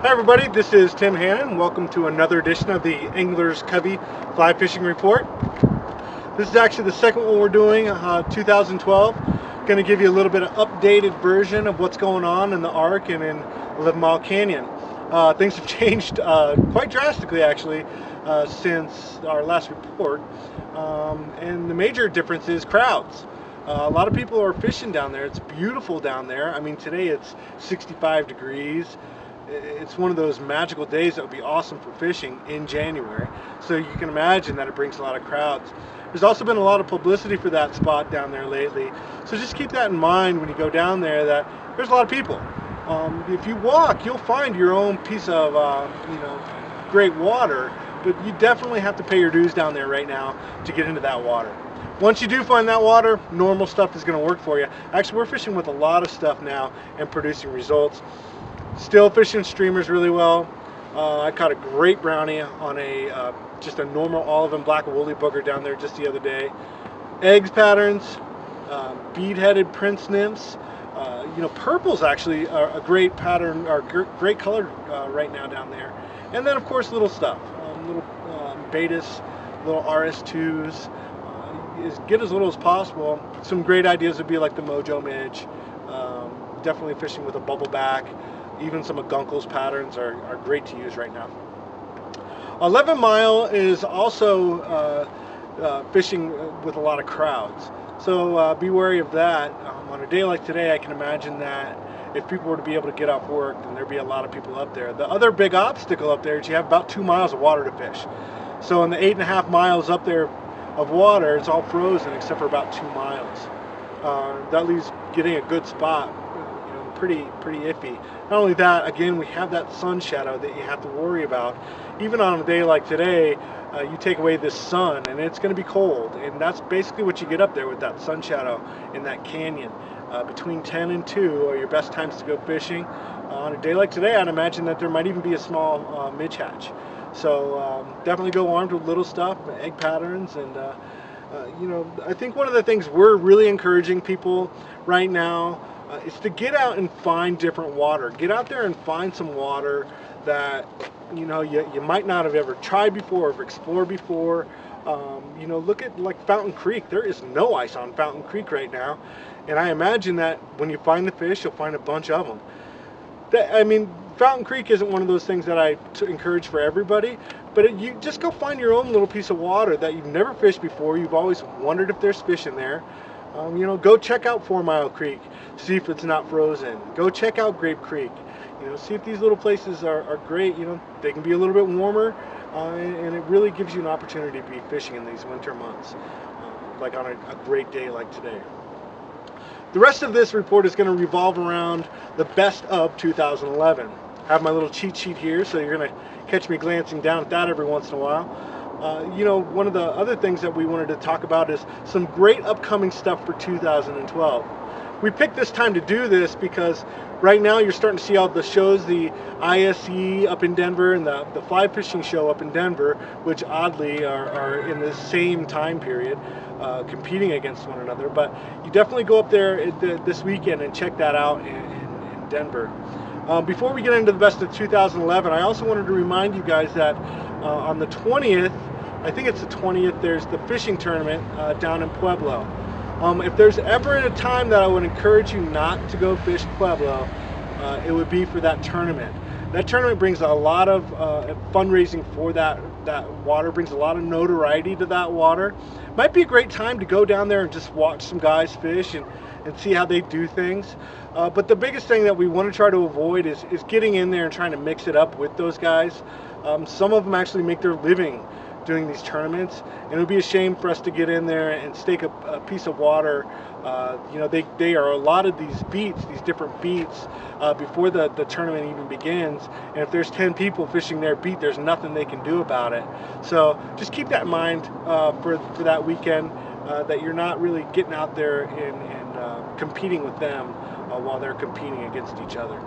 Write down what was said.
Hi everybody, this is Tim Hannon. Welcome to another edition of the Angler's Covey Fly Fishing Report. This is actually the second one we're doing, 2012. Going to give you a little bit of updated version of what's going on in the Ark and in 11 Mile Canyon. Things have changed quite drastically actually since our last report. And the major difference is crowds. A lot of people are fishing down there. It's beautiful down there. I mean, today it's 65 degrees. It's one of those magical days that would be awesome for fishing in January. So you can imagine that it brings a lot of crowds. There's also been a lot of publicity for that spot down there lately. So just keep that in mind when you go down there, that there's a lot of people. If you walk, you'll find your own piece of great water, but you definitely have to pay your dues down there right now to get into that water. Once you do find that water, normal stuff is going to work for you. Actually, we're fishing with a lot of stuff now and producing results. Still fishing streamers really well. I caught a great brownie on just a normal olive and black woolly booger down there just the other day. Eggs patterns, bead-headed prince nymphs. Purple's actually a great pattern, or great color right now down there. And then of course little stuff, little betas, little RS2s. Get as little as possible. Some great ideas would be like the Mojo Midge. Definitely fishing with a bubble back. Even some of Gunkel's patterns are great to use right now. 11 Mile is also fishing with a lot of crowds. So be wary of that. On a day like today, I can imagine that if people were to be able to get off work, then there'd be a lot of people up there. The other big obstacle up there is you have about 2 miles of water to fish. So in the 8.5 miles up there of water, it's all frozen except for about 2 miles. That leaves getting a good spot pretty iffy. Not only that, again, we have that sun shadow that you have to worry about. Even on a day like today, you take away this sun and it's going to be cold, and that's basically what you get up there with that sun shadow in that canyon. Between 10 and 2 are your best times to go fishing. On a day like today, I'd imagine that there might even be a small midge hatch. So definitely go armed with little stuff, egg patterns, and I think one of the things we're really encouraging people right now is to get out and find different water. Get out there and find some water that you might not have ever tried before or explored before. Look at like Fountain Creek. There is no ice on Fountain Creek right now, and I imagine that when you find the fish, you'll find a bunch of them. Fountain Creek isn't one of those things that I encourage for everybody, but you just go find your own little piece of water that you've never fished before. You've always wondered if there's fish in there. Go check out 4 Mile Creek, see if it's not frozen. Go check out Grape Creek. See if these little places are great. They can be a little bit warmer, and it really gives you an opportunity to be fishing in these winter months, like on a great day like today. The rest of this report is going to revolve around the best of 2011. I have my little cheat sheet here, so you're going to catch me glancing down at that every once in a while. One of the other things that we wanted to talk about is some great upcoming stuff for 2012. We picked this time to do this because right now you're starting to see all the shows, the ISE up in Denver and the fly fishing show up in Denver, which oddly are in the same time period, competing against one another. But you definitely go up there this weekend and check that out in Denver. Before we get into the best of 2011, I also wanted to remind you guys that on the 20th, I think it's the 20th, there's the fishing tournament down in Pueblo. If there's ever a time that I would encourage you not to go fish Pueblo, it would be for that tournament. That tournament brings a lot of fundraising for that water, brings a lot of notoriety to that water. Might be a great time to go down there and just watch some guys fish and see how they do things. But the biggest thing that we want to try to avoid is getting in there and trying to mix it up with those guys. Some of them actually make their living doing these tournaments, and it would be a shame for us to get in there and stake a piece of water. They are allotted these beats, these different beats, before the tournament even begins, and if there's 10 people fishing their beat, there's nothing they can do about it. So just keep that in mind for that weekend, that you're not really getting out there and competing with them while they're competing against each other.